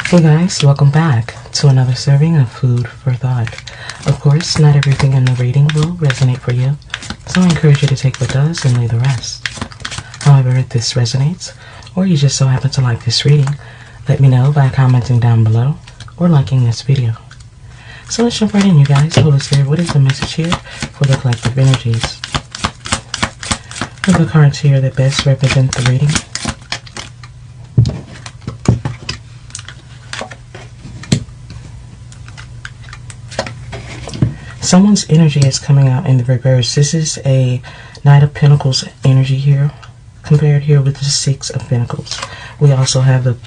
Hey guys, welcome back to another serving of food for thought. Of course, not everything in the reading will resonate for you, so I encourage you to take what does and leave the rest. However, if this resonates, or you just so happen to like this reading, let me know by commenting down below or liking this video. So let's jump right in, you guys. Holy Spirit, what is the message here for the collective energies? For the cards here that best represent the reading. Someone's energy is coming out in the reverse. This is a Knight of Pentacles energy here, compared here with the Six of Pentacles. We also have the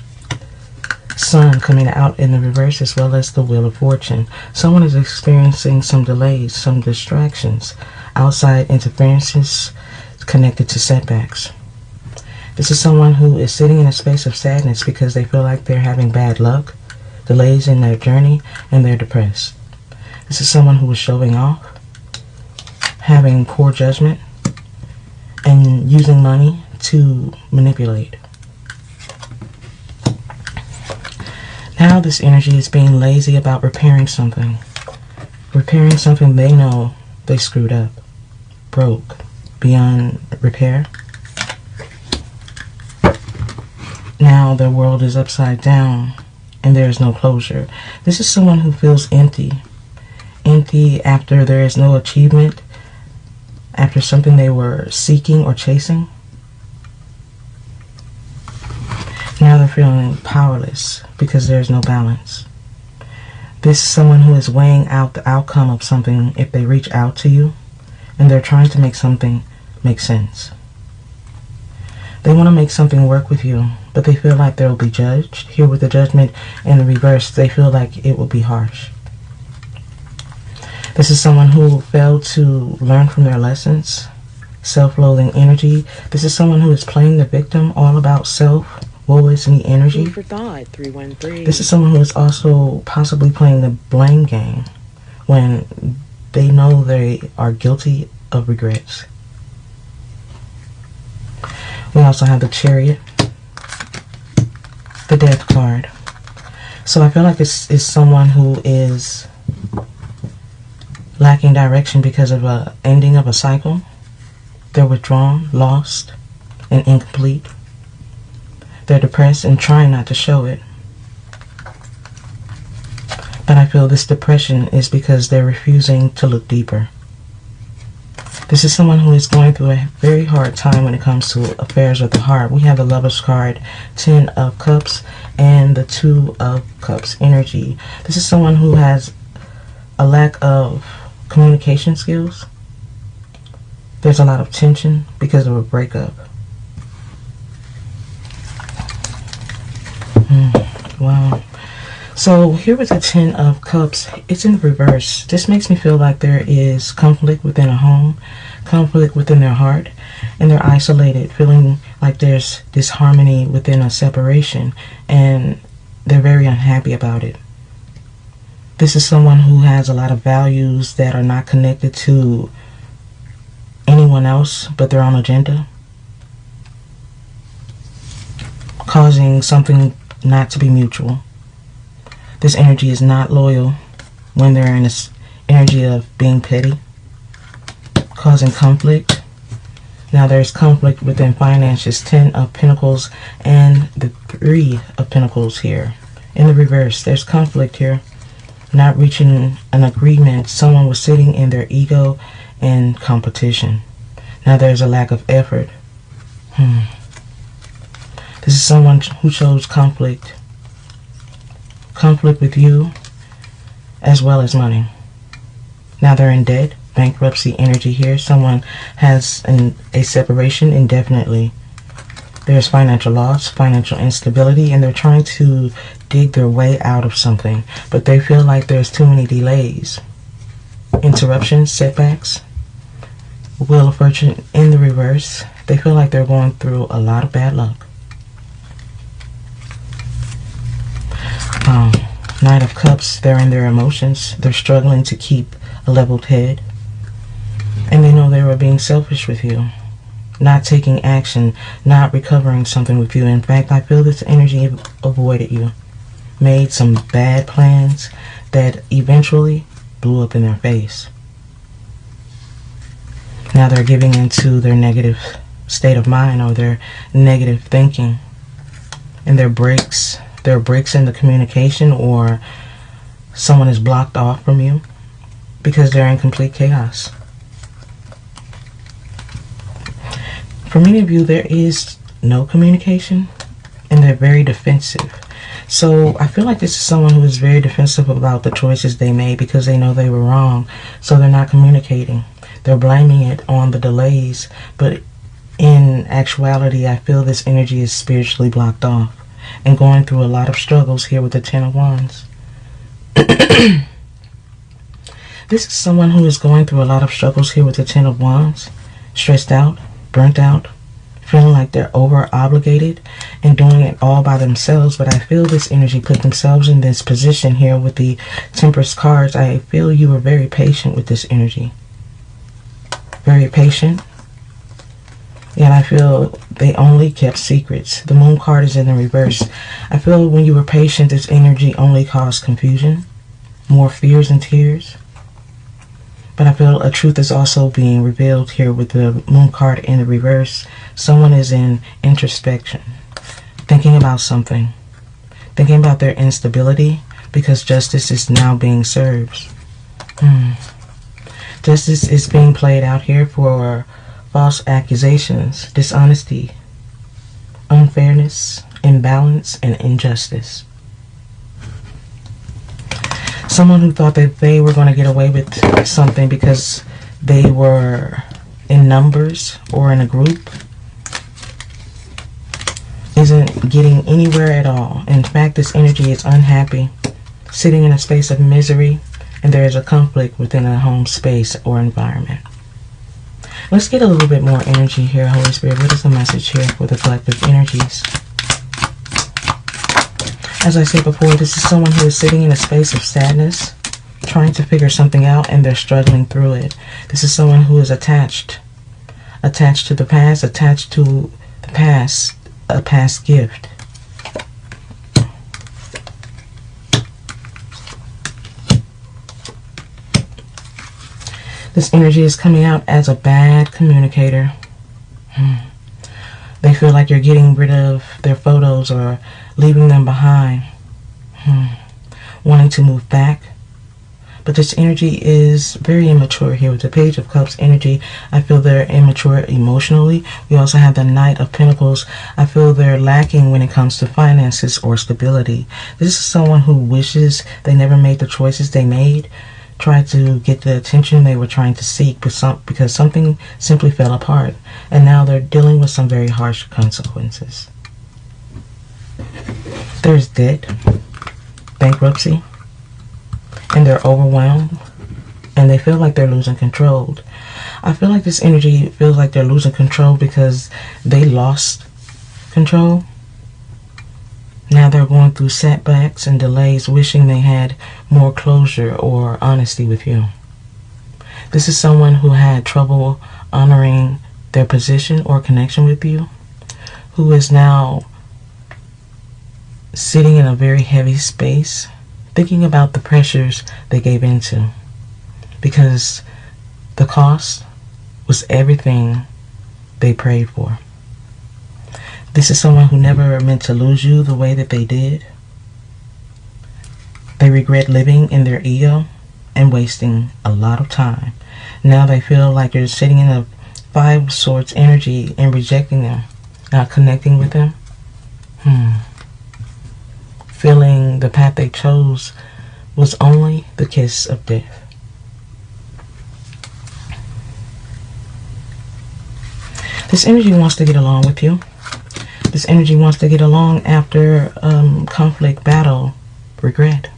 Sun coming out in the reverse, as well as the Wheel of Fortune. Someone is experiencing some delays, some distractions, outside interferences connected to setbacks. This is someone who is sitting in a space of sadness because they feel like they're having bad luck, delays in their journey, and they're depressed. This is someone who is showing off, having poor judgment, and using money to manipulate. Now this energy is being lazy about repairing something. Repairing something they know they screwed up, broke, beyond repair. Now their world is upside down and there is no closure. This is someone who feels empty. Empty after there is no achievement, after something they were seeking or chasing. Now they're feeling powerless because there's no balance. This is someone who is weighing out the outcome of something if they reach out to you, and they're trying to make something make sense. They want to make something work with you, but they feel like they'll be judged. Here with the Judgment in the reverse, they feel like it will be harsh. This is someone who failed to learn from their lessons. Self-loathing energy. This is someone who is playing the victim, all about self, woe is me energy. For thought, 313. This is someone who is also possibly playing the blame game when they know they are guilty of regrets. We also have the Chariot, the Death card. So I feel like it's someone who is lacking direction because of an ending of a cycle. They're withdrawn, lost, and incomplete. They're depressed and trying not to show it. But I feel this depression is because they're refusing to look deeper. This is someone who is going through a very hard time when it comes to affairs of the heart. We have the Lover's card, 10 of Cups, and the 2 of Cups energy. This is someone who has a lack of communication skills. There's a lot of tension because of a breakup. Wow. So here with the 10 of Cups, it's in reverse. This makes me feel like there is conflict within a home, conflict within their heart, and they're isolated, feeling like there's disharmony within a separation, and they're very unhappy about it. This is someone who has a lot of values that are not connected to anyone else but their own agenda, causing something not to be mutual. This energy is not loyal when they're in this energy of being petty, causing conflict. Now there's conflict within finances, 10 of Pentacles and the 3 of Pentacles here. In the reverse, there's conflict here. Not reaching an agreement. Someone was sitting in their ego and competition. Now there's a lack of effort. This is someone who chose conflict. Conflict with you as well as money. Now they're in debt. Bankruptcy energy here. Someone has a separation indefinitely. There's financial loss, financial instability, and they're trying to dig their way out of something, but they feel like there's too many delays, interruptions, setbacks. Wheel of Fortune in the reverse. They feel like they're going through a lot of bad luck. Knight of Cups, they're in their emotions. They're struggling to keep a leveled head, and they know they were being selfish with you. not taking action, not recovering something with you. In fact, I feel this energy avoided you. made some bad plans that eventually blew up in their face. Now they're giving into their negative state of mind or their negative thinking, and there are breaks in the communication, or someone is blocked off from you because they're in complete chaos. For many of you, there is no communication, and they're very defensive. So I feel like this is someone who is very defensive about the choices they made because they know they were wrong, so they're not communicating. They're blaming it on the delays, but in actuality, I feel this energy is spiritually blocked off and going through a lot of struggles here with the Ten of Wands. This is someone who is going through a lot of struggles here with the Ten of Wands, stressed out, burnt out, feeling like they're over obligated and doing it all by themselves. But I feel this energy put themselves in this position here with the Temperance cards. I feel you were very patient with this energy. Very patient. And I feel they only kept secrets. The Moon card is in the reverse. I feel when you were patient, this energy only caused confusion, more fears and tears. But I feel a truth is also being revealed here with the Moon card in the reverse. Someone is in introspection, thinking about something, thinking about their instability, because justice is now being served. Justice is being played out here for false accusations, dishonesty, unfairness, imbalance, and injustice. Someone who thought that they were going to get away with something because they were in numbers or in a group isn't getting anywhere at all. In fact, this energy is unhappy, sitting in a space of misery, and there is a conflict within a home space or environment. Let's get a little bit more energy here, Holy Spirit. What is the message here for the collective energies? As I said before, this is someone who is sitting in a space of sadness, trying to figure something out, and they're struggling through it. This is someone who is attached to the past, attached to the past, a past gift. This energy is coming out as a bad communicator. They feel like you're getting rid of their photos or leaving them behind. Wanting to move back. But this energy is very immature here with the Page of Cups energy. I feel they're immature emotionally. We also have the Knight of Pentacles. I feel they're lacking when it comes to finances or stability. This is someone who wishes they never made the choices they made. Tried to get the attention they were trying to seek, because something simply fell apart, and now they're dealing with some very harsh consequences. There's debt, bankruptcy, and they're overwhelmed, and they feel like they're losing control. I feel like this energy feels like they're losing control because they lost control. Now they're going through setbacks and delays, wishing they had more closure or honesty with you. This is someone who had trouble honoring their position or connection with you, who is now sitting in a very heavy space, thinking about the pressures they gave into, because the cost was everything they prayed for. This is someone who never meant to lose you the way that they did. They regret living in their ego and wasting a lot of time. Now they feel like you're sitting in a Five of Swords energy and rejecting them, not connecting with them. Feeling the path they chose was only the kiss of death. This energy wants to get along with you. This energy wants to get along after conflict, battle, regret.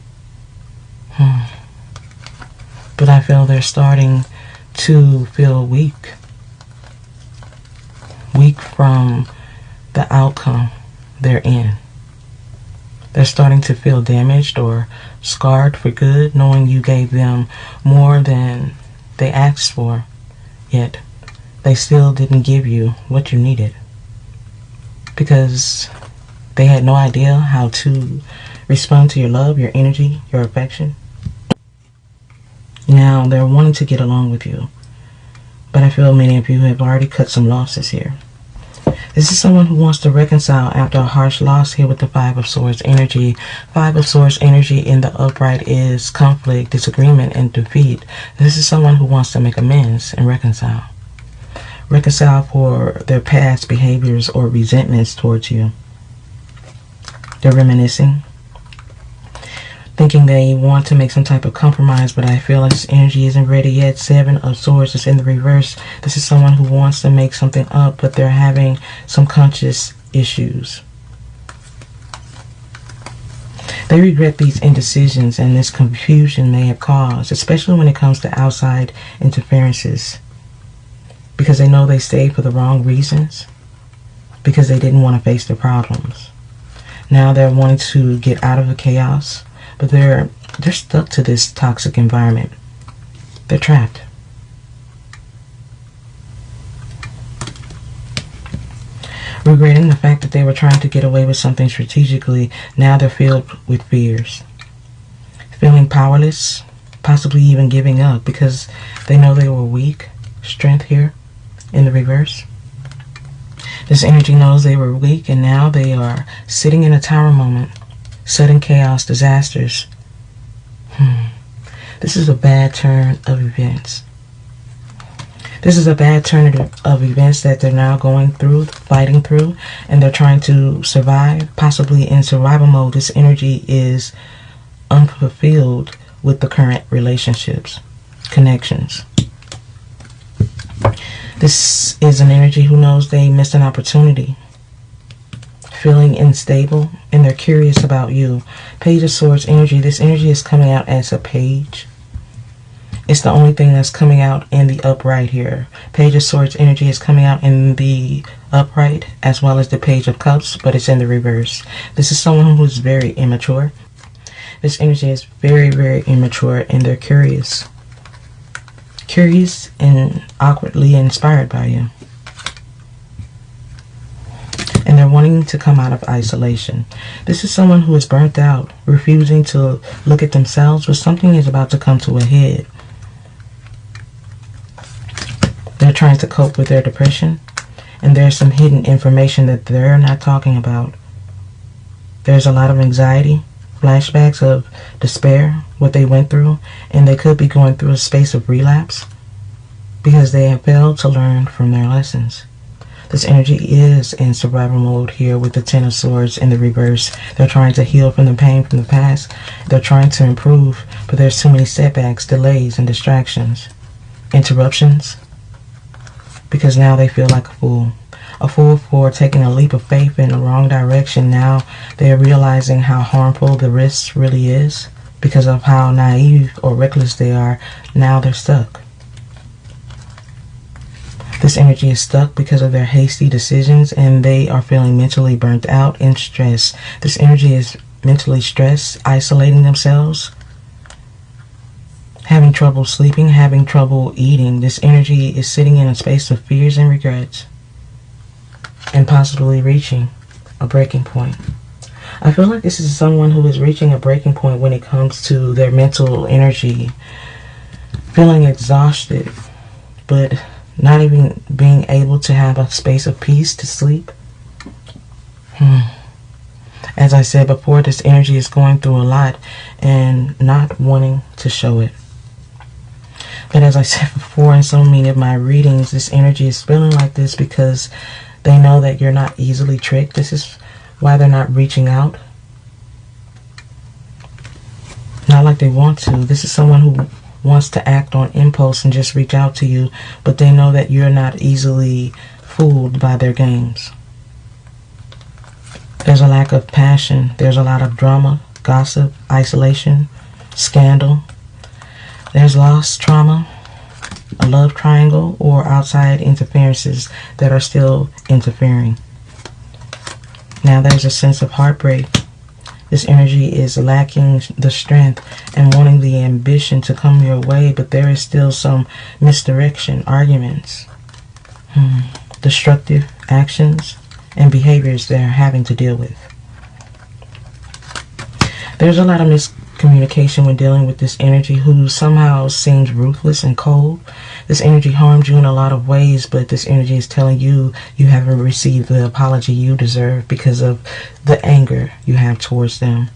But I feel they're starting to feel weak. Weak from the outcome they're in. They're starting to feel damaged or scarred for good, knowing you gave them more than they asked for, yet they still didn't give you what you needed, because they had no idea how to respond to your love, your energy, your affection. Now, they're wanting to get along with you, but I feel many of you have already cut some losses here. This is someone who wants to reconcile after a harsh loss here with the Five of Swords energy. Five of Swords energy in the upright is conflict, disagreement, and defeat. This is someone who wants to make amends and reconcile. Reconcile for their past behaviors or resentments towards you. They're reminiscing, thinking they want to make some type of compromise, but I feel like this energy isn't ready yet. Seven of Swords is in the reverse. This is someone who wants to make something up, but they're having some conscious issues. They regret these indecisions and this confusion they have caused, especially when it comes to outside interferences, because they know they stayed for the wrong reasons, because they didn't want to face their problems. Now they're wanting to get out of the chaos, but they're stuck to this toxic environment. They're trapped. Regretting the fact that they were trying to get away with something strategically, now they're filled with fears. Feeling powerless, possibly even giving up, because they know they were weak. Strength here in the reverse. This energy knows they were weak, and now they are sitting in a tower moment. Sudden chaos, disasters. This is a bad turn of events. This is a bad turn of events that they're now going through, fighting through, and they're trying to survive, possibly in survival mode. This energy is unfulfilled with the current relationships, connections. This is an energy who knows they missed an opportunity. Feeling unstable, and they're curious about you. Page of Swords energy. This energy is coming out as a page. It's the only thing that's coming out in the upright here. Page of Swords energy is coming out in the upright as well as the Page of Cups, but it's in the reverse. This is someone who's very immature. This energy is very, very immature, and they're curious. Curious and awkwardly inspired by you. And they're wanting to come out of isolation. This is someone who is burnt out, refusing to look at themselves, but something is about to come to a head. They're trying to cope with their depression, and there's some hidden information that they're not talking about. There's a lot of anxiety, flashbacks of despair, what they went through, and they could be going through a space of relapse because they have failed to learn from their lessons. This energy is in survival mode here with the Ten of Swords in the reverse. They're trying to heal from the pain from the past. They're trying to improve, but there's too many setbacks, delays, and distractions. Interruptions, because now they feel like a fool. A fool for taking a leap of faith in the wrong direction. Now they're realizing how harmful the risk really is because of how naive or reckless they are. Now they're stuck. This energy is stuck because of their hasty decisions, and they are feeling mentally burnt out and stressed. This energy is mentally stressed, isolating themselves, having trouble sleeping, having trouble eating. This energy is sitting in a space of fears and regrets, and possibly reaching a breaking point. I feel like this is someone who is reaching a breaking point when it comes to their mental energy, feeling exhausted, but not even being able to have a space of peace to sleep. As I said before, this energy is going through a lot and not wanting to show it. But as I said before in so many of my readings, this energy is feeling like this because they know that you're not easily tricked. This is why they're not reaching out. Not like they want to. This is someone who wants to act on impulse and just reach out to you, but they know that you're not easily fooled by their games. There's a lack of passion. There's a lot of drama, gossip, isolation, scandal. There's loss, trauma, a love triangle, or outside interferences that are still interfering. Now there's a sense of heartbreak. This energy is lacking the strength and wanting the ambition to come your way, but there is still some misdirection, arguments, destructive actions, and behaviors they're having to deal with. There's a lot of miscommunication when dealing with this energy who somehow seems ruthless and cold. This energy harmed you in a lot of ways, but this energy is telling you you haven't received the apology you deserve because of the anger you have towards them.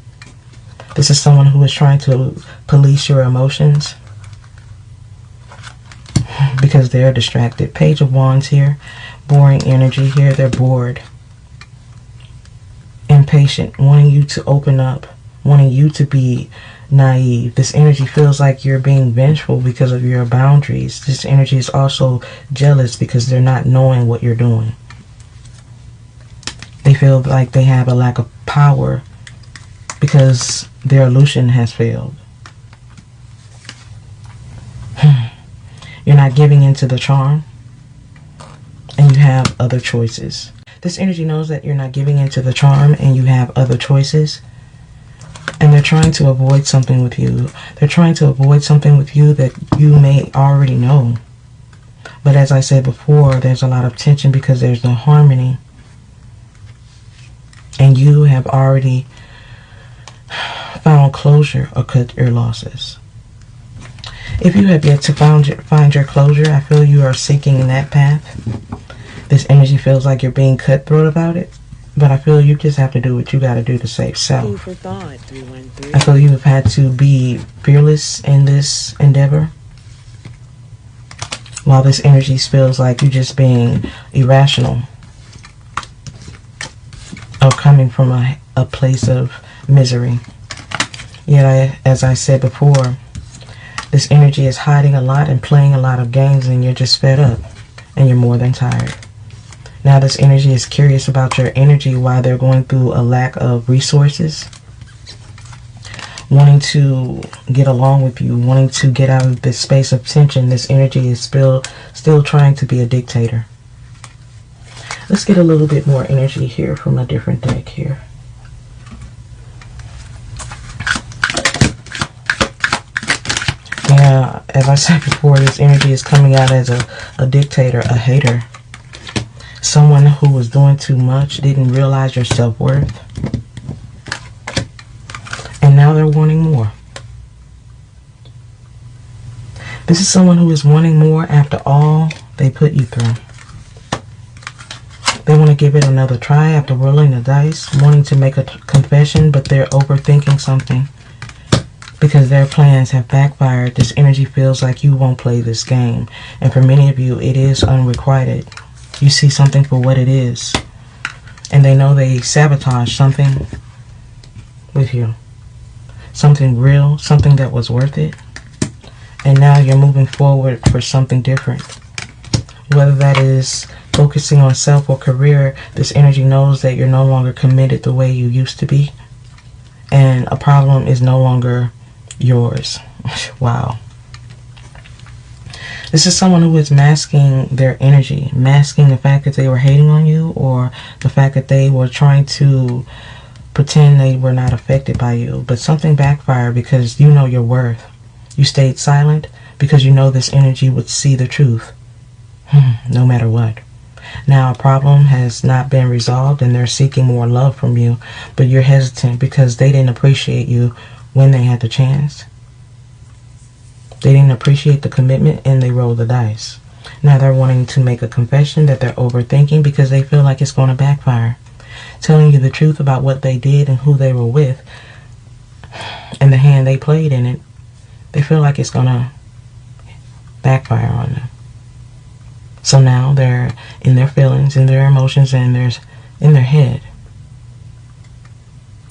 This is someone who is trying to police your emotions because they're distracted. Page of Wands here. Boring energy here. They're bored. Impatient. Wanting you to open up. Wanting you to be naive. This energy feels like you're being vengeful because of your boundaries. This energy is also jealous because they're not knowing what you're doing. They feel like they have a lack of power because their illusion has failed. You're not giving into the charm, and you have other choices. This energy knows that you're not giving into the charm and you have other choices, and they're trying to avoid something with you. They're trying to avoid something with you that you may already know. But as I said before, there's a lot of tension because there's no harmony, and you have already found closure or cut your losses. If you have yet to find your closure, I feel you are seeking that path. This energy feels like you're being cutthroat about it, but I feel you just have to do what you got to do to save self. I feel you have had to be fearless in this endeavor, while this energy feels like you're just being irrational or coming from a place of misery. Yet, as I said before, this energy is hiding a lot and playing a lot of games, and you're just fed up and you're more than tired. Now this energy is curious about your energy while they're going through a lack of resources, wanting to get along with you, wanting to get out of this space of tension. This energy is still trying to be a dictator. Let's get a little bit more energy here from a different deck here. Yeah, as I said before, this energy is coming out as a dictator, a hater. Someone who was doing too much, didn't realize your self-worth. And now they're wanting more. This is someone who is wanting more after all they put you through. They want to give it another try after rolling the dice, wanting to make a confession, but they're overthinking something. Because their plans have backfired, this energy feels like you won't play this game. And for many of you, it is unrequited. You see something for what it is. And they know they sabotaged something with you. Something real, something that was worth it. And now you're moving forward for something different. Whether that is focusing on self or career, this energy knows that you're no longer committed the way you used to be. And a problem is no longer yours. Wow. This is someone who is masking their energy, masking the fact that they were hating on you, or the fact that they were trying to pretend they were not affected by you. But something backfired because you know your worth. You stayed silent because you know this energy would see the truth, no matter what. Now a problem has not been resolved and they're seeking more love from you, but you're hesitant because they didn't appreciate you when they had the chance. They didn't appreciate the commitment and they rolled the dice. Now they're wanting to make a confession that they're overthinking because they feel like it's going to backfire. Telling you the truth about what they did and who they were with and the hand they played in it, they feel like it's going to backfire on them. So now they're in their feelings, in their emotions, and in their head,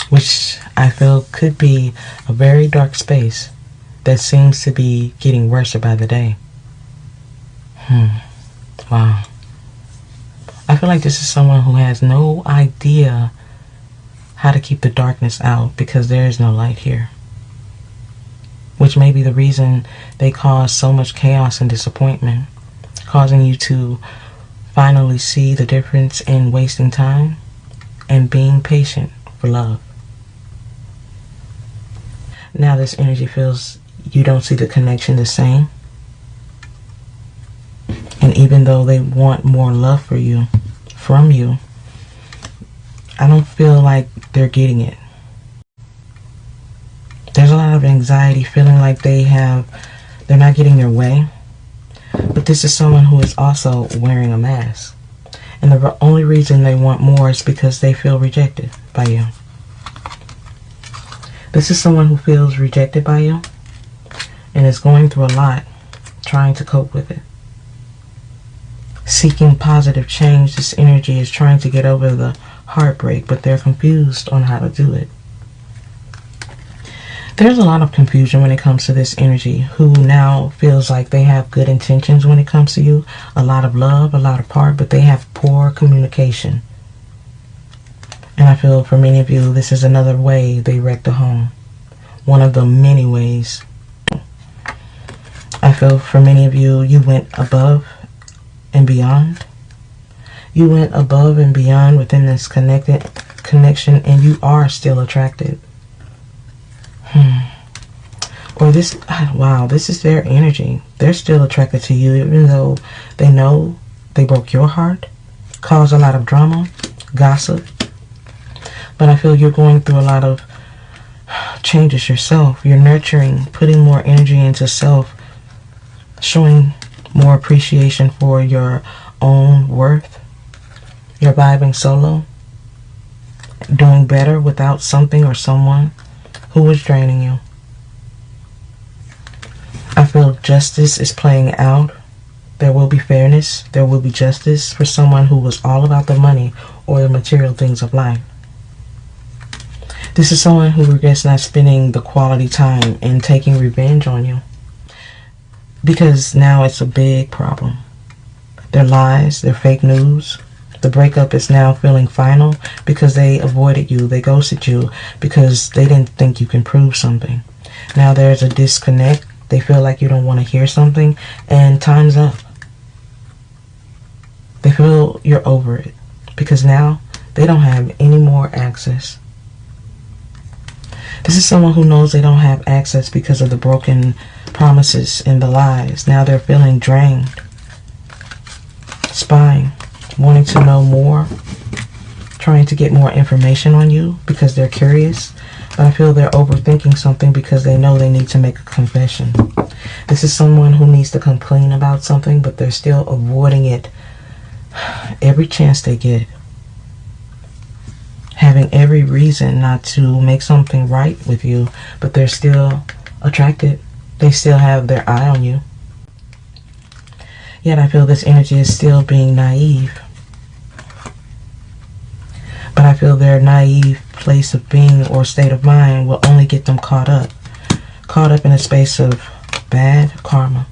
which I feel could be a very dark space that seems to be getting worse by the day. Wow. I feel like this is someone who has no idea how to keep the darkness out because there is no light here, which may be the reason they cause so much chaos and disappointment, causing you to finally see the difference in wasting time and being patient for love. Now this energy feels you don't see the connection the same. And even though they want more love for you, from you, I don't feel like they're getting it. anxiety, feeling like they're not getting their way. But this is someone who is also wearing a mask. And the only reason they want more is because they feel rejected by you. This is someone who feels rejected by you and is going through a lot, trying to cope with it. Seeking positive change, this energy is trying to get over the heartbreak, but they're confused on how to do it. There's a lot of confusion when it comes to this energy, who now feels like they have good intentions when it comes to you, a lot of love, a lot of heart, but they have poor communication. And I feel for many of you, this is another way they wrecked a home. One of the many ways. I feel for many of you, you went above and beyond. You went above and beyond within this connection, and you are still attracted. Or this, wow, this is their energy. They're still attracted to you, even though they know they broke your heart, caused a lot of drama, gossip. But I feel you're going through a lot of changes yourself. You're nurturing, putting more energy into self, showing more appreciation for your own worth. You're vibing solo, doing better without something or someone who was draining you. I feel justice is playing out. There will be fairness. There will be justice for someone who was all about the money or the material things of life. This is someone who regrets not spending the quality time and taking revenge on you, because now it's a big problem. Their lies, their fake news. The breakup is now feeling final because they avoided you. They ghosted you because they didn't think you can prove something. Now there's a disconnect. They feel like you don't want to hear something, and time's up. They feel you're over it because now they don't have any more access. This is someone who knows they don't have access because of the broken promises and the lies. Now they're feeling drained, spying, wanting to know more, trying to get more information on you because they're curious. But I feel they're overthinking something because they know they need to make a confession. This is someone who needs to complain about something, but they're still avoiding it every chance they get. Having every reason not to make something right with you, but they're still attracted. They still have their eye on you. Yet I feel this energy is still being naive. But I feel their naive place of being or state of mind will only get them caught up in a space of bad karma.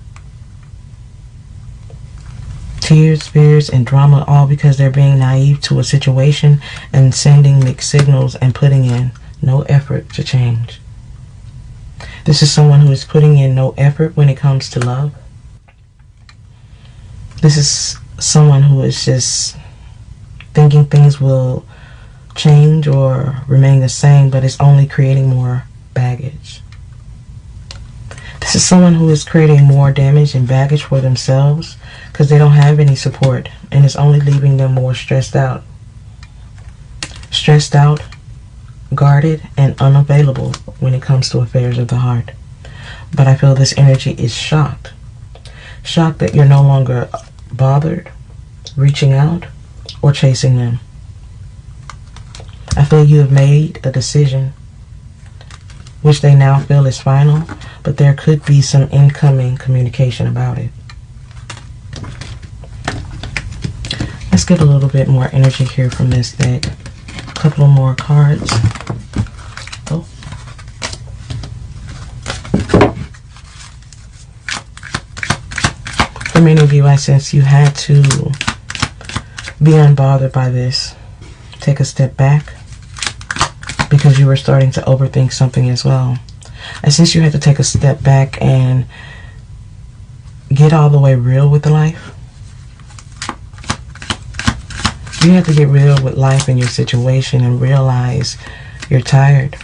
Tears, fears, and drama, all because they're being naive to a situation and sending mixed signals and putting in no effort to change. This is someone who is putting in no effort when it comes to love. This is someone who is just thinking things will change or remain the same, but it's only creating more baggage. This is someone who is creating more damage and baggage for themselves because they don't have any support, and it's only leaving them more stressed out. Stressed out, guarded, and unavailable when it comes to affairs of the heart. But I feel this energy is shocked. Shocked that you're no longer bothered, reaching out, or chasing them. I feel you have made a decision, which they now feel is final, but there could be some incoming communication about it. Let's get a little bit more energy here from this deck. A couple of more cards. Oh. For many of you, I sense you had to be unbothered by this. Take a step back because you were starting to overthink something as well. I sense you had to take a step back and get all the way real with the life. You have to get real with life and your situation and realize you're tired.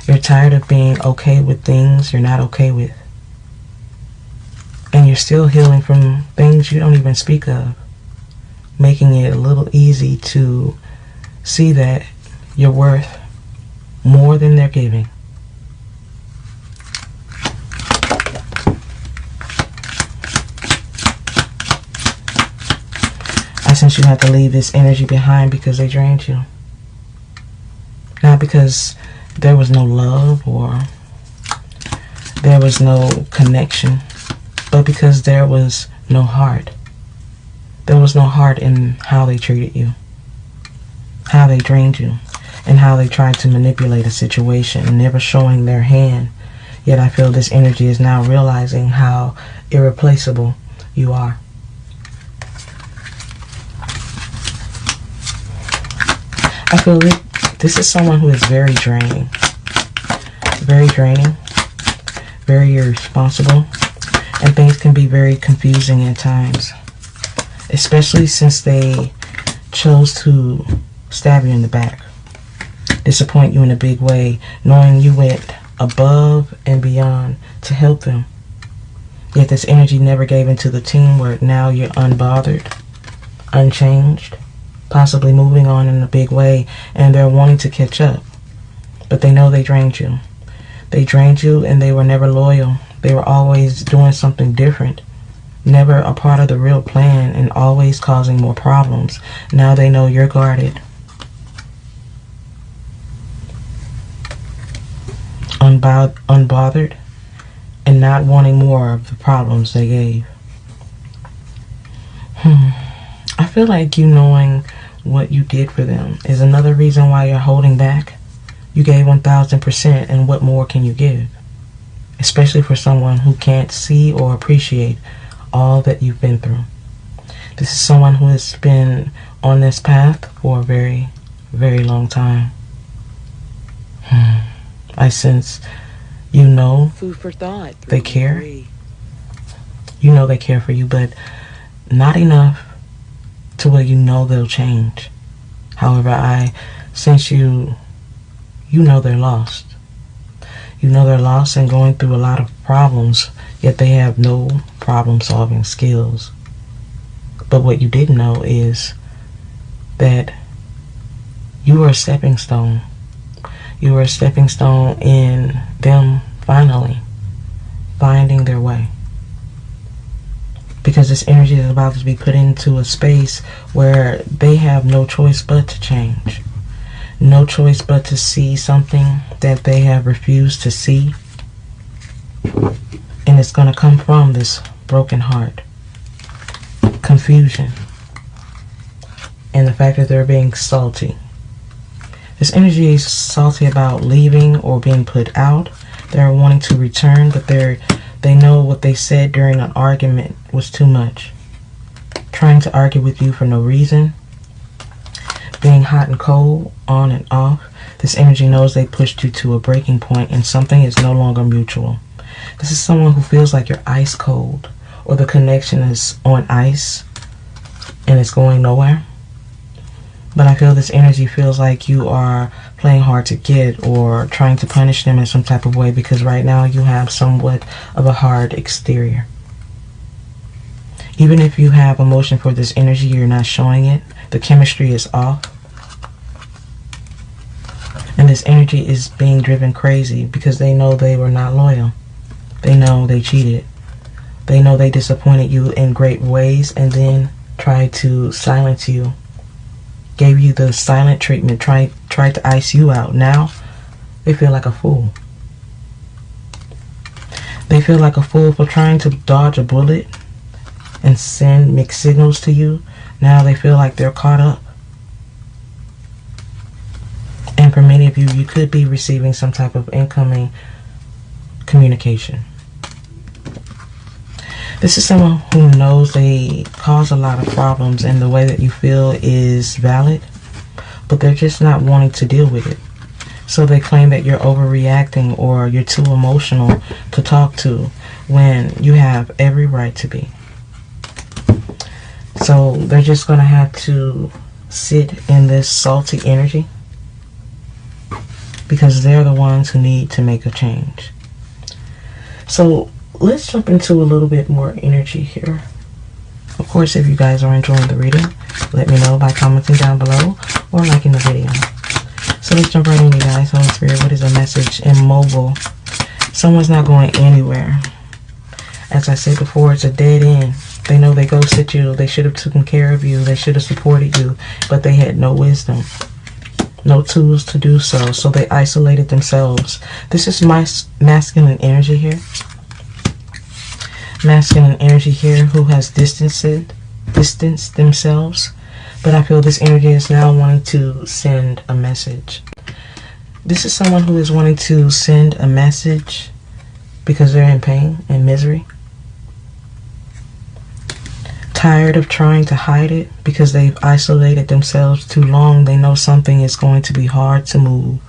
You're tired of being okay with things you're not okay with. And you're still healing from things you don't even speak of. Making it a little easy to see that you're worth more than they're giving. since you had to leave this energy behind because they drained you. Not because there was no love or there was no connection, but because there was no heart. There was no heart in how they treated you, how they drained you, and how they tried to manipulate a situation, never showing their hand. Yet I feel this energy is now realizing how irreplaceable you are. I feel this is someone who is very draining, very irresponsible, and things can be very confusing at times, especially since they chose to stab you in the back, disappoint you in a big way, knowing you went above and beyond to help them. Yet this energy never gave into the teamwork. Now you're unbothered, unchanged, possibly moving on in a big way, and they're wanting to catch up. But they know they drained you. They drained you, and they were never loyal. They were always doing something different, never a part of the real plan, and always causing more problems. Now they know you're guarded, unbothered, and not wanting more of the problems they gave. I feel like you knowing what you did for them is another reason why you're holding back. You gave 1000%, and what more can you give? Especially for someone who can't see or appreciate all that you've been through. This is someone who has been on this path for a very, very long time. I sense you know food for thought. They care. You know they care for you, but not enough to where you know they'll change. However, I sense you know they're lost. You know they're lost and going through a lot of problems, yet they have no problem-solving skills. But what you didn't know is that you were a stepping stone. You were a stepping stone in them finally finding their way. Because this energy is about to be put into a space where they have no choice but to change. No choice but to see something that they have refused to see. And it's going to come from this broken heart, confusion, and the fact that they're being salty. This energy is salty about leaving or being put out. They're wanting to return, but they know what they said during an argument was too much. Trying to argue with you for no reason. Being hot and cold, on and off. This energy knows they pushed you to a breaking point and something is no longer mutual. This is someone who feels like you're ice cold, or the connection is on ice and it's going nowhere. But I feel this energy feels like you are playing hard to get or trying to punish them in some type of way, because right now you have somewhat of a hard exterior. Even if you have emotion for this energy, you're not showing it. The chemistry is off. And this energy is being driven crazy because they know they were not loyal. They know they cheated. They know they disappointed you in great ways and then tried to silence you. Gave you the silent treatment, tried to ice you out. Now, they feel like a fool. They feel like a fool for trying to dodge a bullet and send mixed signals to you. Now they feel like they're caught up. And for many of you, you could be receiving some type of incoming communication. This is someone who knows they cause a lot of problems and the way that you feel is valid, but they're just not wanting to deal with it. So they claim that you're overreacting or you're too emotional to talk to when you have every right to be. So they're just going to have to sit in this salty energy because they're the ones who need to make a change. So let's jump into a little bit more energy here. Of course, if you guys are enjoying the reading, let me know by commenting down below or liking the video. So let's jump right in, you guys. Holy Spirit, what is a message? Immobile. Someone's not going anywhere. As I said before, it's a dead end. They know they ghosted you. They should have taken care of you. They should have supported you, but they had no wisdom, no tools to do so, so they isolated themselves. This is my masculine energy here. Masculine energy here who has distanced themselves. But I feel this energy is now wanting to send a message. This is someone who is wanting to send a message because they're in pain and misery. Tired of trying to hide it because they've isolated themselves too long. They know something is going to be hard to move.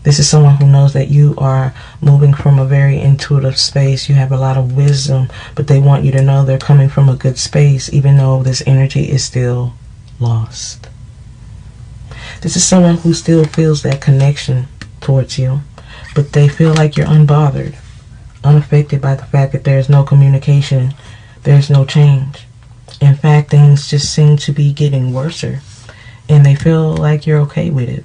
This is someone who knows that you are moving from a very intuitive space. You have a lot of wisdom, but they want you to know they're coming from a good space, even though this energy is still lost. This is someone who still feels that connection towards you, but they feel like you're unbothered, unaffected by the fact that there's no communication, there's no change. In fact, things just seem to be getting worse, and they feel like you're okay with it.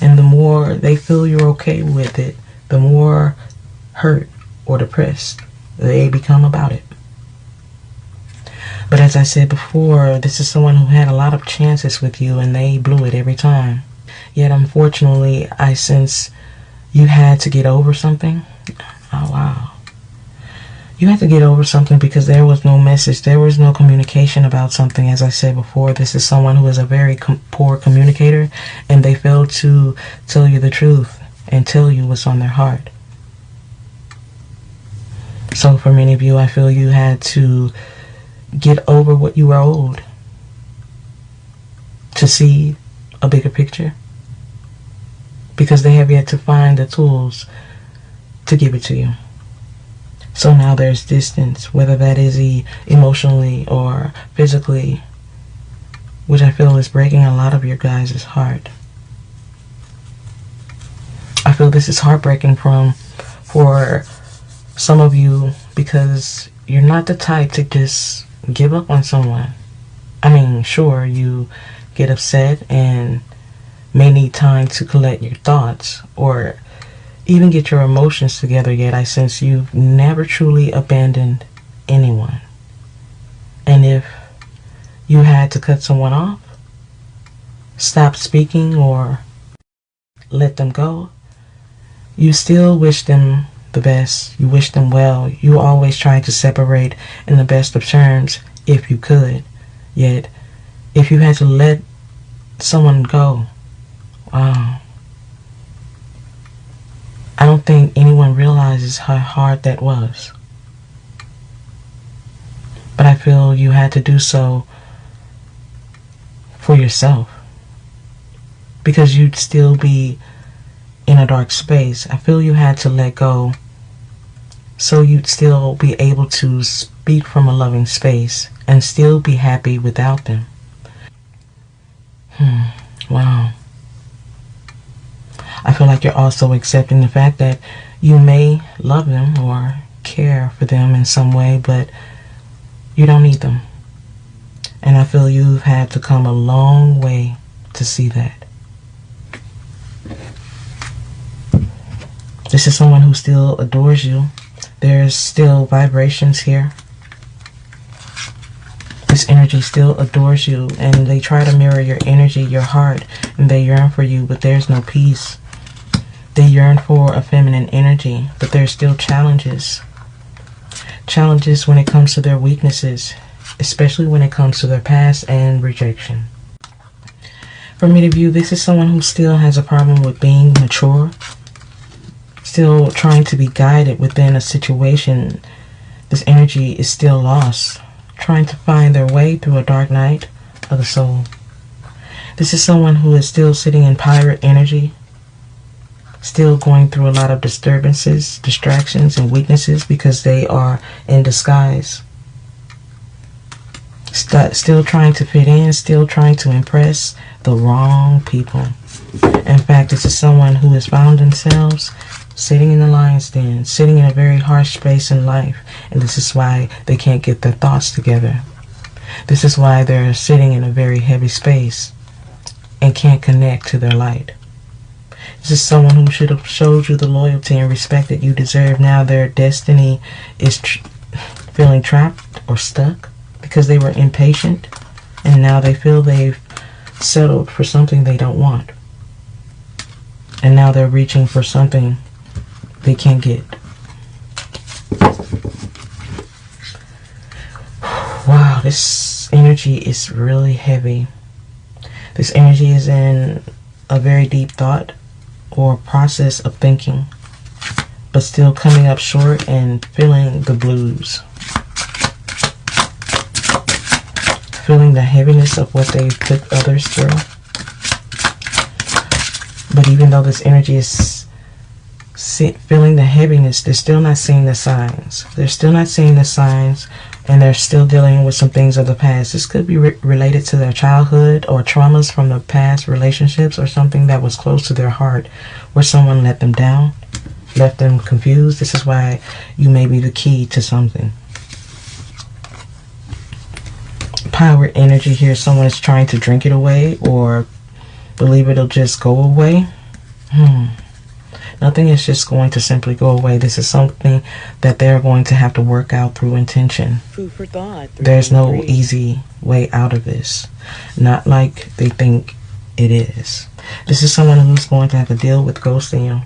And the more they feel you're okay with it, the more hurt or depressed they become about it. But as I said before, this is someone who had a lot of chances with you and they blew it every time. Yet unfortunately, I sense you had to get over something. Oh wow. You had to get over something because there was no message, there was no communication about something. As I said before, this is someone who is a very poor communicator, and they failed to tell you the truth and tell you what's on their heart. So for many of you, I feel you had to get over what you were owed to see a bigger picture, because they have yet to find the tools to give it to you. So now there's distance, whether that is emotionally or physically, which I feel is breaking a lot of your guys' heart. I feel this is heartbreaking for some of you, because you're not the type to just give up on someone. I mean, sure, you get upset and may need time to collect your thoughts or even get your emotions together, yet I sense you've never truly abandoned anyone. And if you had to cut someone off, stop speaking, or let them go, you still wish them the best. You wish them well. You always try to separate in the best of terms if you could. Yet, if you had to let someone go, wow. I don't think anyone realizes how hard that was. But I feel you had to do so for yourself, because you'd still be in a dark space. I feel you had to let go so you'd still be able to speak from a loving space and still be happy without them. Wow. I feel like you're also accepting the fact that you may love them or care for them in some way, but you don't need them. And I feel you've had to come a long way to see that. This is someone who still adores you. There's still vibrations here. This energy still adores you, and they try to mirror your energy, your heart, and they yearn for you, but there's no peace. They yearn for a feminine energy, but there's still challenges. Challenges when it comes to their weaknesses, especially when it comes to their past and rejection. For many of you, this is someone who still has a problem with being mature, still trying to be guided within a situation. This energy is still lost, trying to find their way through a dark night of the soul. This is someone who is still sitting in pirate energy, still going through a lot of disturbances, distractions, and weaknesses because they are in disguise. Still trying to fit in, still trying to impress the wrong people. In fact, this is someone who has found themselves sitting in the lion's den, sitting in a very harsh space in life, and this is why they can't get their thoughts together. This is why they're sitting in a very heavy space and can't connect to their light. This is someone who should have showed you the loyalty and respect that you deserve. Now their destiny is feeling trapped or stuck because they were impatient, and now they feel they've settled for something they don't want. And now they're reaching for something they can't get. Wow, this energy is really heavy. This energy is in a very deep thought or process of thinking, but still coming up short and feeling the blues. Feeling the heaviness of what they've put others through. But even though this energy is feeling the heaviness, they're still not seeing the signs. They're still not seeing the signs, and they're still dealing with some things of the past. This could be related to their childhood or traumas from the past relationships, or something that was close to their heart where someone let them down, left them confused. This is why you may be the key to something. Power energy here. Someone is trying to drink it away or believe it'll just go away. Nothing is just going to simply go away. This is something that they're going to have to work out through intention. Food for thought. There's no easy way out of this. Not like they think it is. This is someone who's going to have to deal with ghosting you,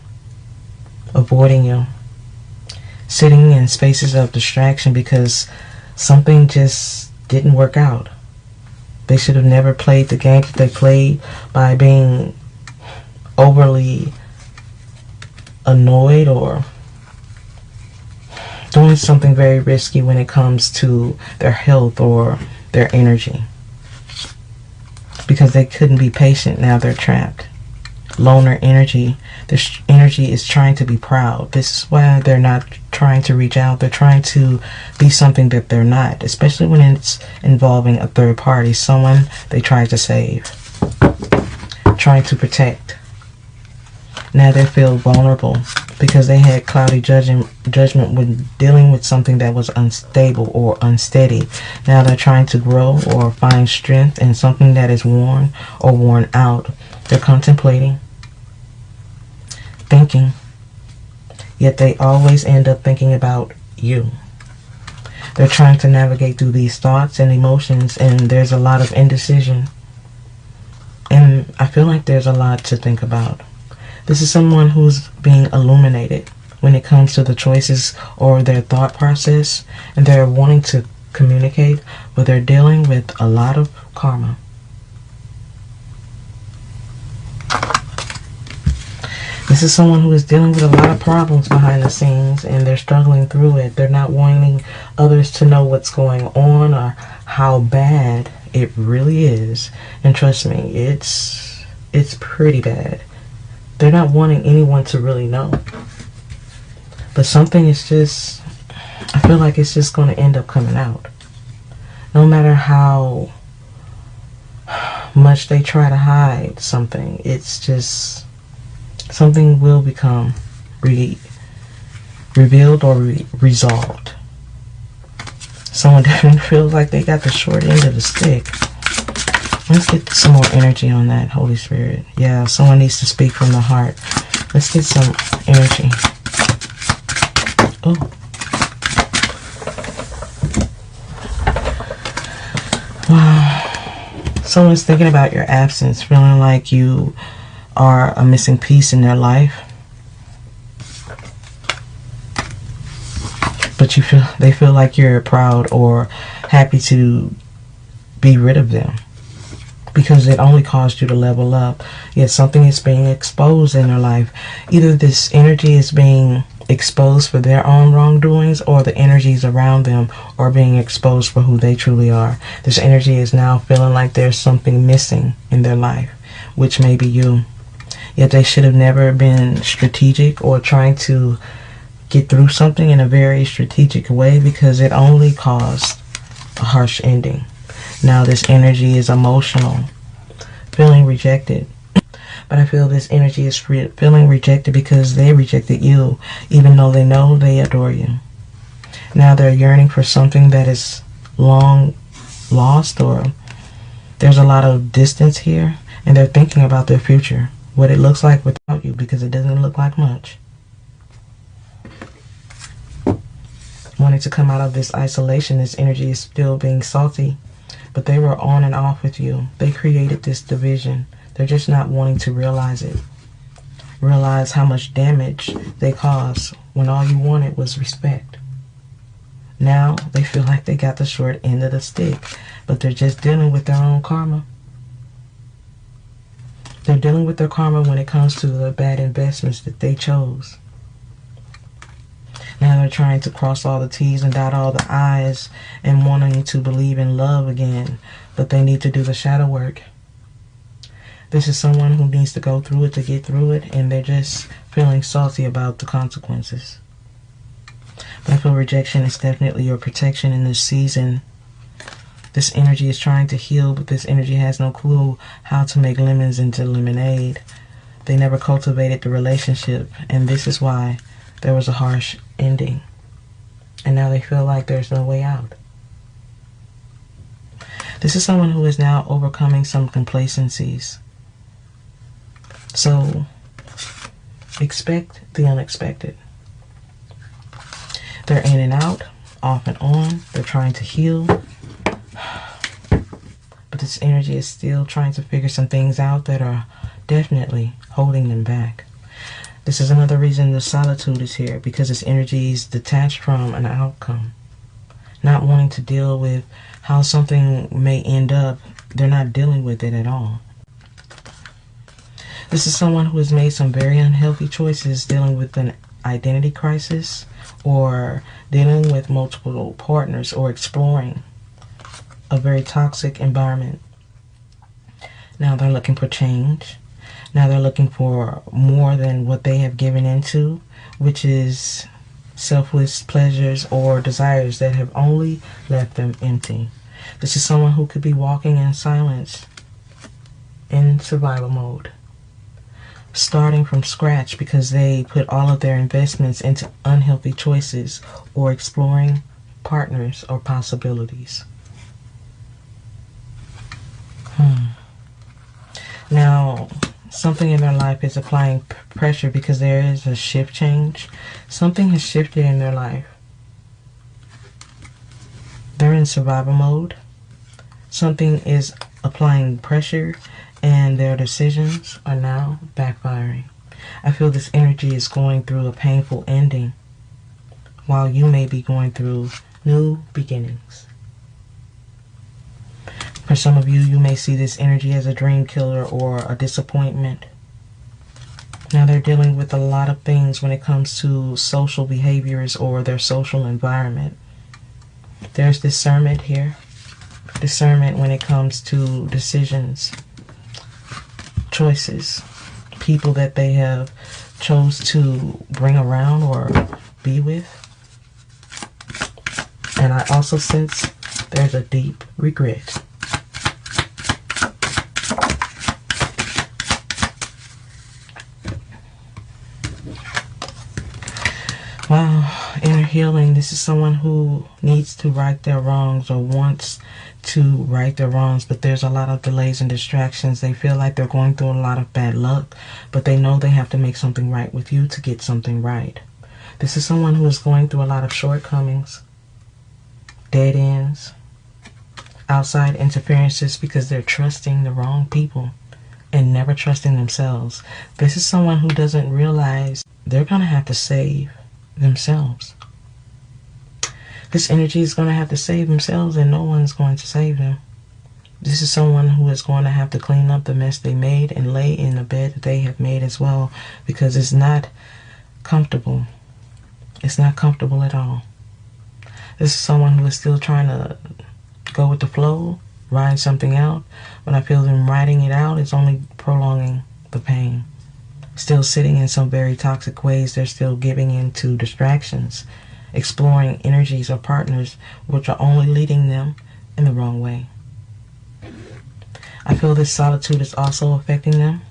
avoiding you, sitting in spaces of distraction because something just didn't work out. They should have never played the game that they played by being overly annoyed or doing something very risky when it comes to their health or their energy. Because they couldn't be patient, now they're trapped. Loner energy. This energy is trying to be proud. This is why they're not trying to reach out. They're trying to be something that they're not, especially when it's involving a third party, someone they tried to save, trying to protect. Now they feel vulnerable because they had cloudy judgment when dealing with something that was unstable or unsteady. Now they're trying to grow or find strength in something that is worn or worn out. They're contemplating, thinking, yet they always end up thinking about you. They're trying to navigate through these thoughts and emotions, and there's a lot of indecision. And I feel like there's a lot to think about. This is someone who's being illuminated when it comes to the choices or their thought process, and they're wanting to communicate, but they're dealing with a lot of karma. This is someone who is dealing with a lot of problems behind the scenes, and they're struggling through it. They're not wanting others to know what's going on or how bad it really is. And trust me, it's pretty bad. They're not wanting anyone to really know. But something is just, I feel like it's just going to end up coming out. No matter how much they try to hide something, it's just, something will become revealed or resolved. Someone definitely feels like they got the short end of the stick. Let's get some more energy on that, Holy Spirit. Yeah, someone needs to speak from the heart. Let's get some energy. Oh. Wow. Someone's thinking about your absence, feeling like you are a missing piece in their life. But they feel like you're proud or happy to be rid of them, because it only caused you to level up. Yet something is being exposed in their life. Either this energy is being exposed for their own wrongdoings, or the energies around them are being exposed for who they truly are. This energy is now feeling like there's something missing in their life, which may be you. Yet they should have never been strategic or trying to get through something in a very strategic way, because it only caused a harsh ending. Now this energy is emotional, feeling rejected. But I feel this energy is feeling rejected because they rejected you, even though they know they adore you. Now they're yearning for something that is long lost, or there's a lot of distance here, and they're thinking about their future, what it looks like without you, because it doesn't look like much. wanting to come out of this isolation. This energy is still being salty, but they were on and off with you. They created this division. They're just not wanting to realize it. Realize how much damage they caused when all you wanted was respect. Now they feel like they got the short end of the stick, but they're just dealing with their own karma. They're dealing with their karma when it comes to the bad investments that they chose. Now they're trying to cross all the T's and dot all the I's and wanting to believe in love again, but they need to do the shadow work. This is someone who needs to go through it to get through it, and they're just feeling salty about the consequences. But I feel rejection is definitely your protection in this season. This energy is trying to heal, but this energy has no clue how to make lemons into lemonade. They never cultivated the relationship, and this is why there was a harsh ending. And now they feel like there's no way out. This is someone who is now overcoming some complacencies. So, expect the unexpected. They're in and out, off and on. They're trying to heal. But this energy is still trying to figure some things out that are definitely holding them back. This is another reason the solitude is here, because this energy is detached from an outcome. Not wanting to deal with how something may end up, they're not dealing with it at all. This is someone who has made some very unhealthy choices, dealing with an identity crisis or dealing with multiple partners or exploring a very toxic environment. Now they're looking for change. Now they're looking for more than what they have given into, which is selfless pleasures or desires that have only left them empty. This is someone who could be walking in silence, in survival mode, starting from scratch because they put all of their investments into unhealthy choices or exploring partners or possibilities. Now, something in their life is applying pressure because there is a shift change. Something has shifted in their life. They're in survival mode. Something is applying pressure and their decisions are now backfiring. I feel this energy is going through a painful ending while you may be going through new beginnings. For some of you, you may see this energy as a dream killer or a disappointment. Now they're dealing with a lot of things when it comes to social behaviors or their social environment. There's discernment here. Discernment when it comes to decisions, choices, people that they have chose to bring around or be with. And I also sense there's a deep regret. Wow, inner healing. This is someone who needs to right their wrongs or wants to right their wrongs, but there's a lot of delays and distractions. They feel like they're going through a lot of bad luck, but they know they have to make something right with you to get something right. This is someone who is going through a lot of shortcomings, dead ends, outside interferences because they're trusting the wrong people and never trusting themselves. This is someone who doesn't realize they're going to have to save themselves. This energy is going to have to save themselves and no one's going to save them. This is someone who is going to have to clean up the mess they made and lay in the bed that they have made as well, because it's not comfortable. It's not comfortable at all. This is someone who is still trying to go with the flow, ride something out, but I feel them riding it out is only prolonging the pain. Still sitting in some very toxic ways. They're still giving in to distractions, exploring energies or partners which are only leading them in the wrong way. I feel this solitude is also affecting them.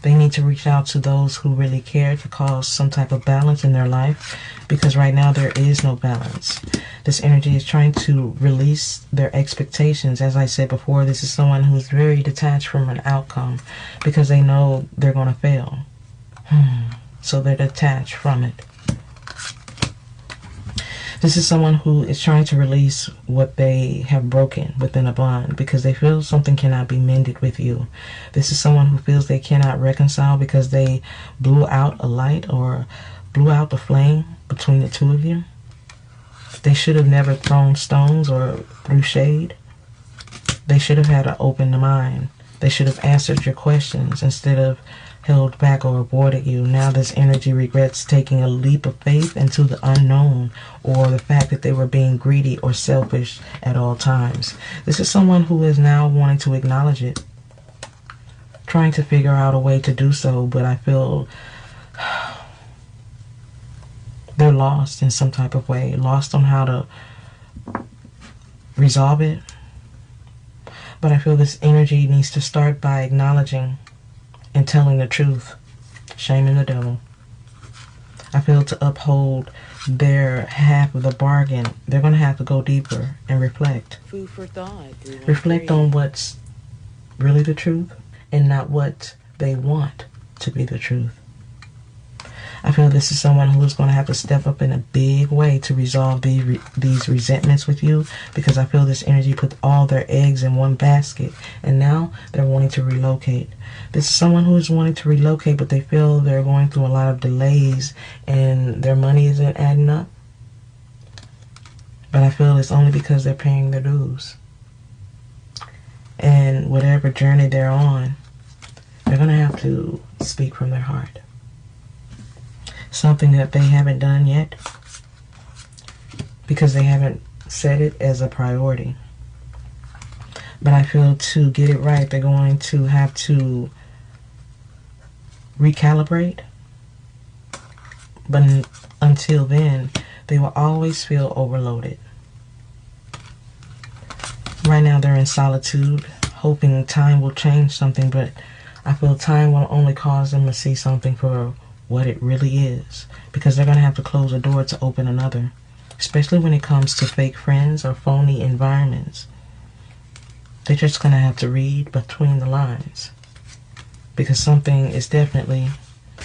They need to reach out to those who really care to cause some type of balance in their life, because right now there is no balance. This energy is trying to release their expectations. As I said before, this is someone who's very detached from an outcome because they know they're going to fail. So they're detached from it. This is someone who is trying to release what they have broken within a bond because they feel something cannot be mended with you. This is someone who feels they cannot reconcile because they blew out a light or blew out the flame between the two of you. They should have never thrown stones or threw shade. They should have had an open mind. They should have answered your questions instead of held back or avoided you. Now this energy regrets taking a leap of faith into the unknown, or the fact that they were being greedy or selfish at all times. This is someone who is now wanting to acknowledge it, trying to figure out a way to do so, but I feel they're lost in some type of way, lost on how to resolve it. But I feel this energy needs to start by acknowledging and telling the truth, shaming the devil. I feel to uphold their half of the bargain, they're going to have to go deeper and reflect. Food for thought. Reflect on what's really the truth and not what they want to be the truth. I feel this is someone who is going to have to step up in a big way to resolve these resentments with you, because I feel this energy put all their eggs in one basket and now they're wanting to relocate. This is someone who is wanting to relocate, but they feel they're going through a lot of delays and their money isn't adding up. But I feel it's only because they're paying their dues. And whatever journey they're on, they're going to have to speak from their heart. Something that they haven't done yet because they haven't set it as a priority. But I feel to get it right, they're going to have to recalibrate. But until then, they will always feel overloaded. Right now they're in solitude, hoping time will change something, but I feel time will only cause them to see something for what it really is, because they're going to have to close a door to open another, especially when it comes to fake friends or phony environments. They're just going to have to read between the lines, because something is definitely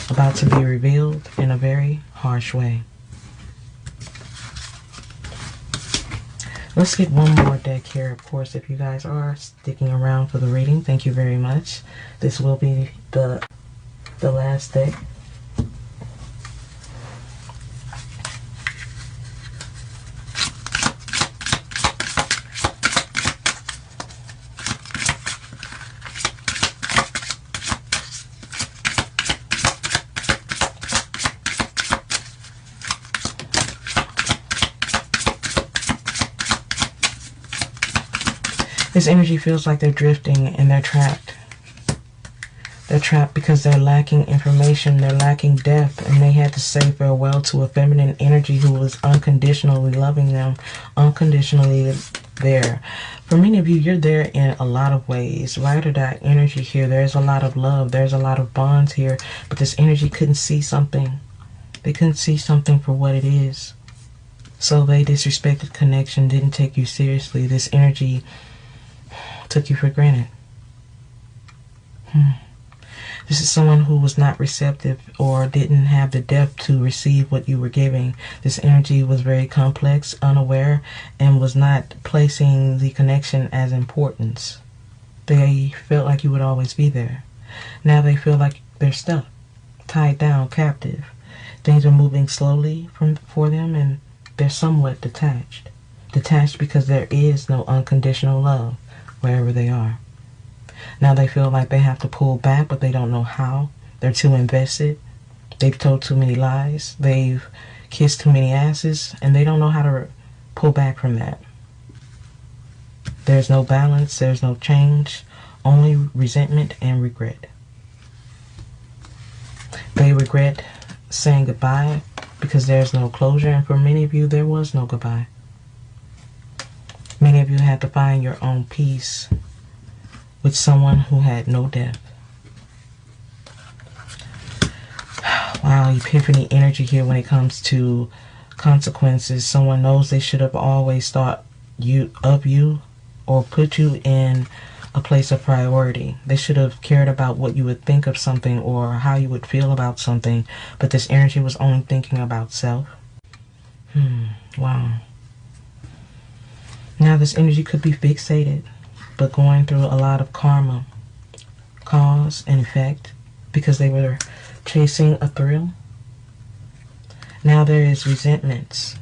about to be revealed in a very harsh way. Let's get one more deck here. Of course, if you guys are sticking around for the reading, thank you very much. This will be the last deck. This energy feels like they're drifting and they're trapped. They're trapped because they're lacking information, they're lacking depth, and they had to say farewell to a feminine energy who was unconditionally loving them, unconditionally there. For many of you, you're there in a lot of ways. Ride or die energy here. There's a lot of love. There's a lot of bonds here. But this energy couldn't see something. They couldn't see something for what it is. So they disrespected connection, didn't take you seriously. This energy took you for granted. This is someone who was not receptive or didn't have the depth to receive what you were giving. This energy was very complex, unaware, and was not placing the connection as importance. They felt like you would always be there. Now they feel like they're stuck, tied down, captive. Things are moving slowly for them, and they're somewhat detached. Detached because there is no unconditional love wherever they are. Now they feel like they have to pull back, but they don't know how. They're too invested. They've told too many lies. They've kissed too many asses, and they don't know how to pull back from that. There's no balance. There's no change. Only resentment and regret. They regret saying goodbye because there's no closure, and for many of you, there was no goodbye. Many of you had to find your own peace with someone who had no depth. Wow, epiphany energy here when it comes to consequences. Someone knows they should have always thought of you or put you in a place of priority. They should have cared about what you would think of something or how you would feel about something, but this energy was only thinking about self. Wow. Now this energy could be fixated, but going through a lot of karma, cause and effect, because they were chasing a thrill. Now there is resentments,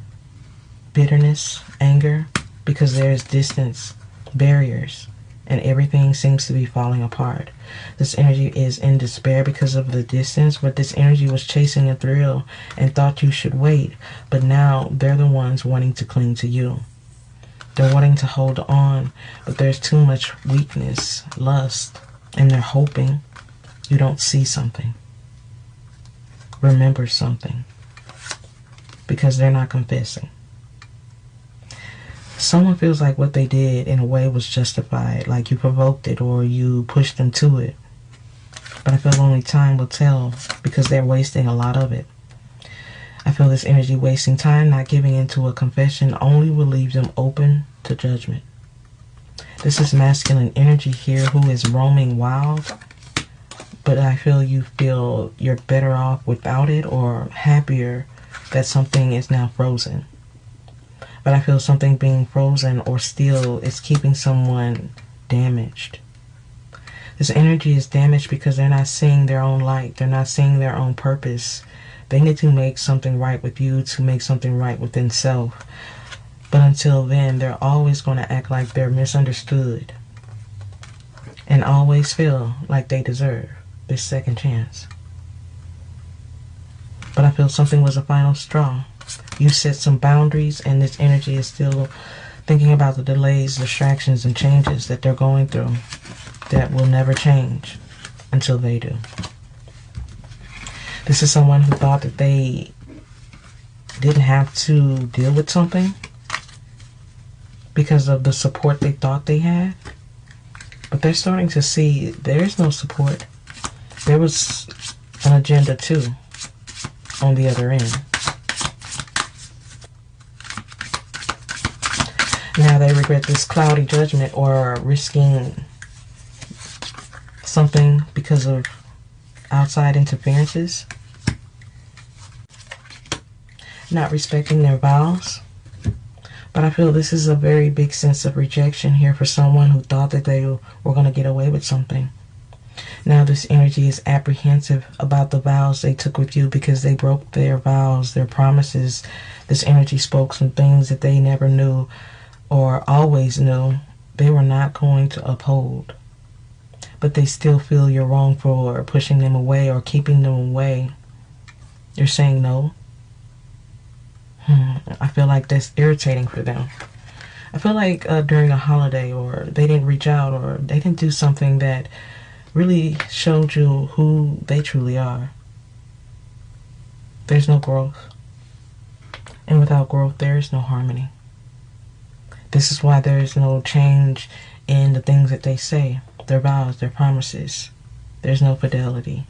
bitterness, anger, because there is distance, barriers, and everything seems to be falling apart. This energy is in despair because of the distance, but this energy was chasing a thrill and thought you should wait, but now they're the ones wanting to cling to you. They're wanting to hold on, but there's too much weakness, lust, and they're hoping you don't see something, remember something, because they're not confessing. Someone feels like what they did in a way was justified, like you provoked it or you pushed them to it. But I feel only time will tell, because they're wasting a lot of it. I feel this energy wasting time, not giving into a confession, only will leave them open to judgment. This is masculine energy here who is roaming wild, but I feel you're better off without it, or happier that something is now frozen. But I feel something being frozen or still is keeping someone damaged. This energy is damaged because they're not seeing their own light. They're not seeing their own purpose. They need to make something right with you to make something right within self. But until then, they're always going to act like they're misunderstood and always feel like they deserve this second chance. But I feel something was a final straw. You set some boundaries, and this energy is still thinking about the delays, distractions, and changes that they're going through that will never change until they do. This is someone who thought that they didn't have to deal with something because of the support they thought they had. But they're starting to see there is no support. There was an agenda too on the other end. Now they regret this cloudy judgment or risking something because of outside interferences. Not respecting their vows. But I feel this is a very big sense of rejection here for someone who thought that they were going to get away with something. Now this energy is apprehensive about the vows they took with you because they broke their vows, their promises. This energy spoke some things that they never knew or always knew they were not going to uphold. But they still feel you're wrong for pushing them away or keeping them away. You're saying no. I feel like that's irritating for them. I feel like during a holiday, or they didn't reach out, or they didn't do something that really showed you who they truly are. There's no growth. And without growth, there is no harmony. This is why there is no change in the things that they say, their vows, their promises. There's no fidelity.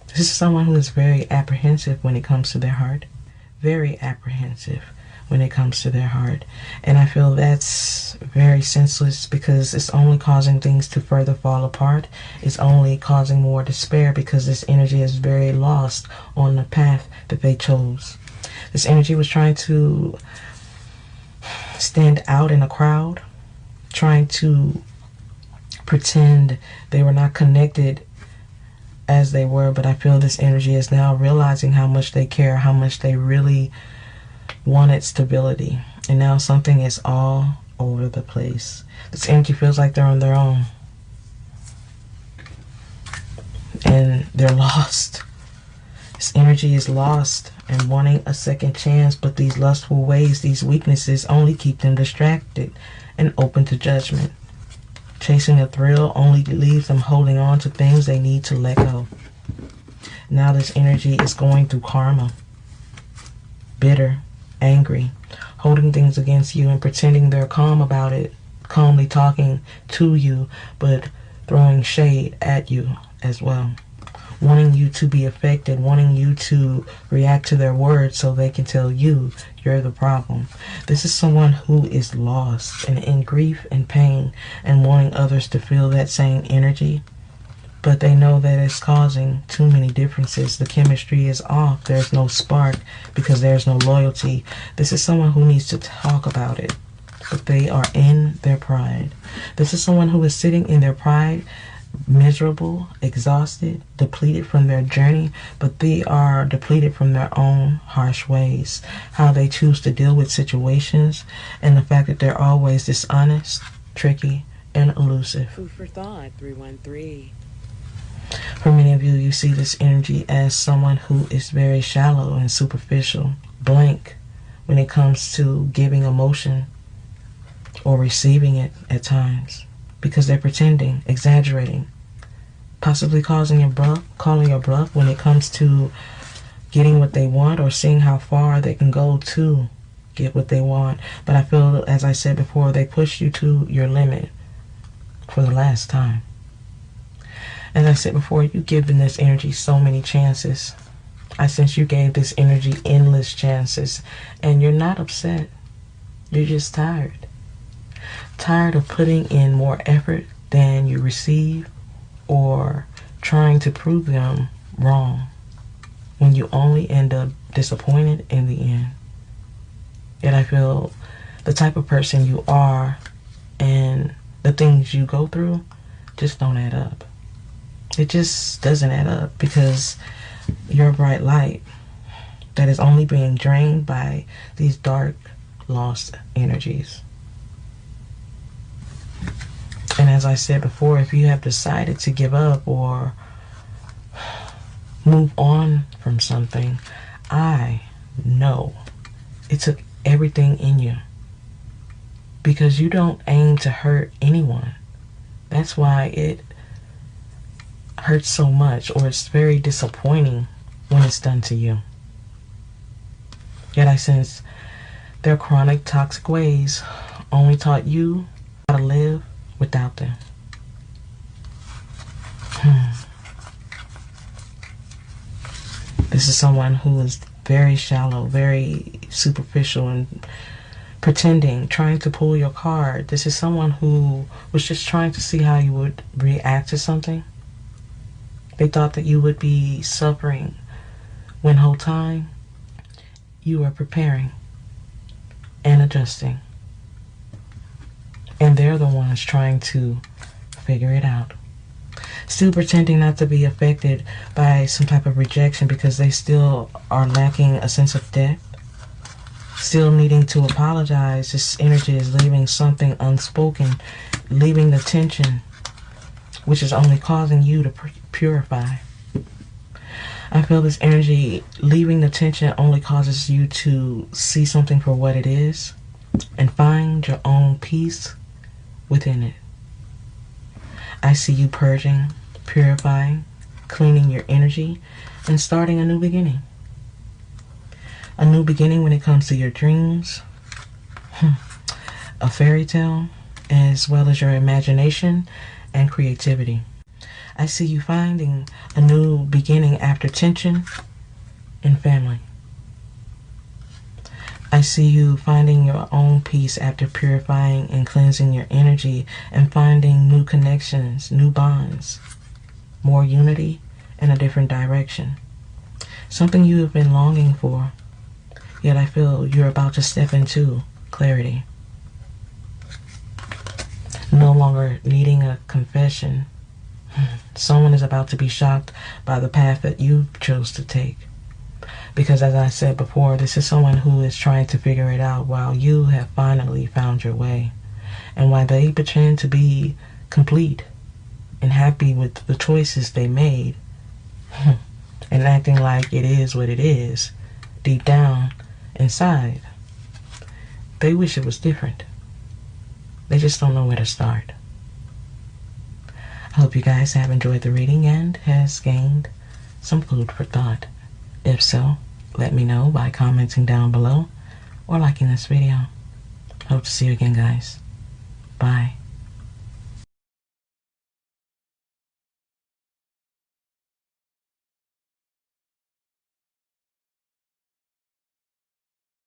This is someone who is very apprehensive when it comes to their heart. Very apprehensive when it comes to their heart. And I feel that's very senseless because it's only causing things to further fall apart. It's only causing more despair because this energy is very lost on the path that they chose. This energy was trying to stand out in a crowd, trying to pretend they were not connected as they were, but I feel this energy is now realizing how much they care, how much they really wanted stability, and now something is all over the place. This energy feels like they're on their own and they're lost. This energy is lost and wanting a second chance, but these lustful ways, these weaknesses only keep them distracted and open to judgment. Chasing a thrill only leaves them holding on to things they need to let go. Now this energy is going through karma. Bitter, angry, holding things against you and pretending they're calm about it, calmly talking to you, but throwing shade at you as well. Wanting you to be affected, wanting you to react to their words so they can tell you you're the problem. This is someone who is lost and in grief and pain and wanting others to feel that same energy, but they know that it's causing too many differences. The chemistry is off. There's no spark because there's no loyalty. This is someone who needs to talk about it, but they are in their pride. This is someone who is sitting in their pride, miserable, exhausted, depleted from their journey, but they are depleted from their own harsh ways, how they choose to deal with situations, and the fact that they're always dishonest, tricky, and elusive. Food for thought, 313. For many of you, you see this energy as someone who is very shallow and superficial, blank when it comes to giving emotion or receiving it at times, because they're pretending, exaggerating, possibly calling your bluff when it comes to getting what they want or seeing how far they can go to get what they want. But I feel, as I said before, they push you to your limit for the last time. As I said before, you've given this energy so many chances. I sense you gave this energy endless chances, and you're not upset. You're just tired. Tired of putting in more effort than you receive, or trying to prove them wrong when you only end up disappointed in the end. Yet I feel the type of person you are and the things you go through just don't add up. It just doesn't add up, because you're a bright light that is only being drained by these dark, lost energies. And as I said before, if you have decided to give up or move on from something, I know it took everything in you, because you don't aim to hurt anyone. That's why it hurts so much, or it's very disappointing when it's done to you. Yet I sense their chronic toxic ways only taught you how to live without them. This is someone who is very shallow, very superficial, and pretending, trying to pull your card. This is someone who was just trying to see how you would react to something. They thought that you would be suffering when whole time you are preparing and adjusting. And they're the ones trying to figure it out. Still pretending not to be affected by some type of rejection, because they still are lacking a sense of depth. Still needing to apologize. This energy is leaving something unspoken, leaving the tension, which is only causing you to purify. I feel this energy leaving the tension only causes you to see something for what it is and find your own peace within it. I see you purging, purifying, cleaning your energy, and starting a new beginning. A new beginning when it comes to your dreams, a fairy tale, as well as your imagination and creativity. I see you finding a new beginning after tension and family. I see you finding your own peace after purifying and cleansing your energy, and finding new connections, new bonds, more unity, and a different direction. Something you have been longing for, yet I feel you're about to step into clarity. No longer needing a confession. Someone is about to be shocked by the path that you chose to take. Because as I said before, this is someone who is trying to figure it out while you have finally found your way. And while they pretend to be complete and happy with the choices they made and acting like it is what it is, deep down inside, they wish it was different. They just don't know where to start. I hope you guys have enjoyed the reading and has gained some food for thought. If so, let me know by commenting down below or liking this video. Hope to see you again, guys. Bye.